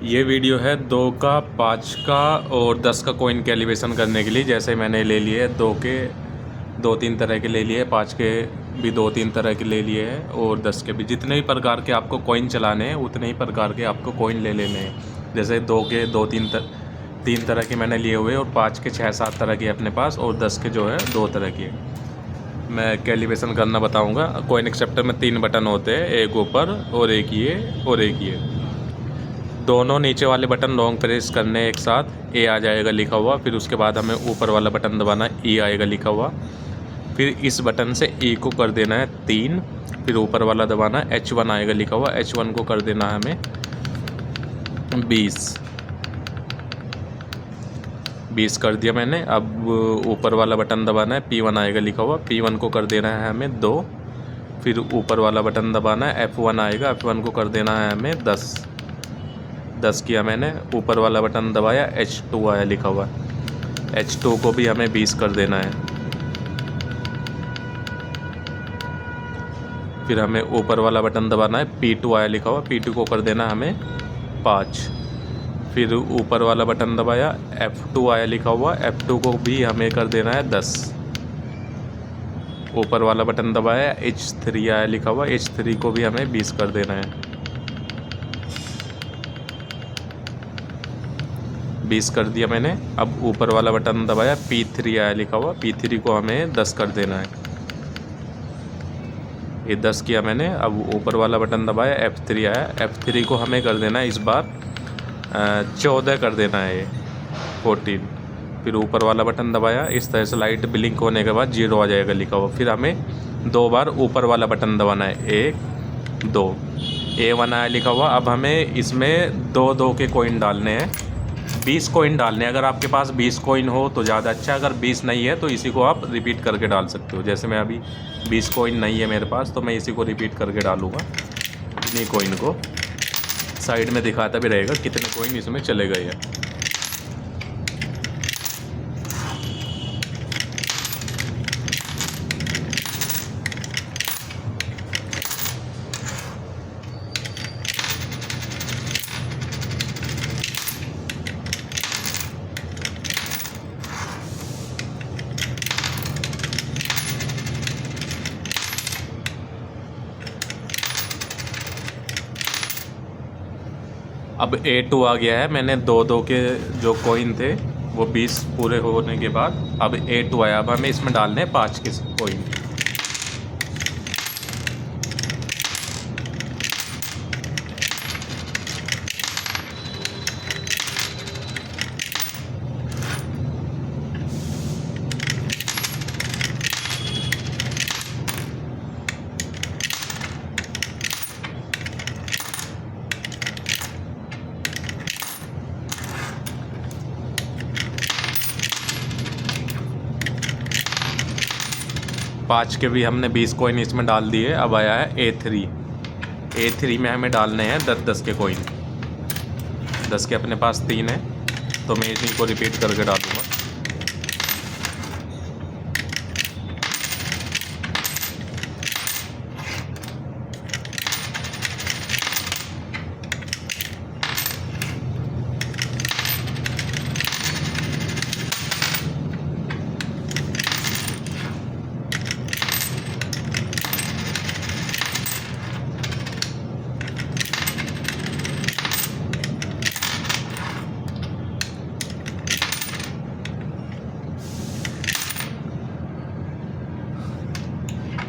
ये वीडियो है 2 का, 5 का और 10 का कॉइन कैलिब्रेशन करने के लिए। जैसे मैंने ले लिए 2 के 2-3 तरह के ले लिए, 5 के भी 2-3 तरह के ले लिए हैं और 10 के भी। जितने भी प्रकार के आपको कॉइन चलाने हैं उतने ही प्रकार के आपको कॉइन ले लेने हैं। जैसे 2 के 3 तरह के मैंने लिए हुए और 5 के 6-7 तरह के अपने पास और 10 के जो है 2 तरह के। मैं कैलिब्रेशन करना बताऊँगा। कॉइन एक्सेप्टर में 3 बटन होते हैं, एक ऊपर और एक ये और एक ये। दोनों नीचे वाले बटन लॉन्ग प्रेस करने एक साथ, ए आ जाएगा लिखा हुआ। फिर उसके बाद हमें ऊपर वाला बटन दबाना, ई आएगा लिखा हुआ। फिर इस बटन से ई को कर देना है 3, फिर ऊपर वाला दबाना, H1 आएगा लिखा हुआ। H1 को कर देना है हमें 20 कर दिया मैंने। अब ऊपर वाला बटन दबाना है, P1 आएगा लिखा हुआ। P1 को कर देना है हमें 2, फिर ऊपर वाला बटन दबाना है, F1 आएगा। F1 को कर देना है हमें 10 किया मैंने। ऊपर वाला बटन दबाया, H2 आया लिखा हुआ। H2 को भी हमें 20 कर देना है। फिर हमें ऊपर वाला बटन दबाना है, P2 आया लिखा हुआ। P2 को कर देना हमें 5। फिर ऊपर वाला बटन दबाया, F2 आया लिखा हुआ। F2 को भी हमें कर देना है 10। ऊपर वाला बटन दबाया, H3 आया लिखा हुआ। H3 को भी हमें 20 कर देना है। 20 कर दिया मैंने। अब ऊपर वाला बटन दबाया, P3 आया लिखा हुआ। P3 को हमें 10 कर देना है। ये 10 किया मैंने। अब ऊपर वाला बटन दबाया, F3 आया। F3 को हमें कर देना है इस बार 14 कर देना है, ये 14। फिर ऊपर वाला बटन दबाया, इस तरह से लाइट ब्लिंक होने के बाद 0 आ जाएगा लिखा हुआ। फिर हमें 2 बार ऊपर वाला बटन दबाना है, 1 2, A1 आया लिखा हुआ। अब हमें इसमें 2 के कॉइन डालने हैं, 20 कॉइन डालने हैं। अगर आपके पास 20 कॉइन हो तो ज़्यादा अच्छा, अगर 20 नहीं है तो इसी को आप रिपीट करके डाल सकते हो। जैसे मैं अभी 20 कॉइन नहीं है मेरे पास, तो मैं इसी को रिपीट करके डालूँगा। इन्हीं कॉइन को साइड में दिखाता भी रहेगा कितने कॉइन इसमें चले गए हैं। अब A2 आ गया है। मैंने 2 के जो कॉइन थे वो 20 पूरे होने के बाद अब A2 आया। अब हमें इसमें डालने हैं 5 के कॉइन। पाँच के भी हमने 20 कॉइन इसमें डाल दिए। अब आया है A3 में हमें डालने हैं 10 के कॉइन। 10 के अपने पास 3 है, तो मैं इसी को रिपीट करके डालूँगा।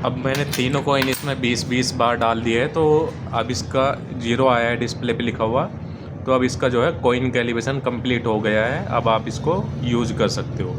अब मैंने तीनों कॉइन इसमें 20-20 बार डाल दिए है, तो अब इसका 0 आया है डिस्प्ले पे लिखा हुआ। तो अब इसका जो है कॉइन कैलिब्रेशन कंप्लीट हो गया है। अब आप इसको यूज़ कर सकते हो।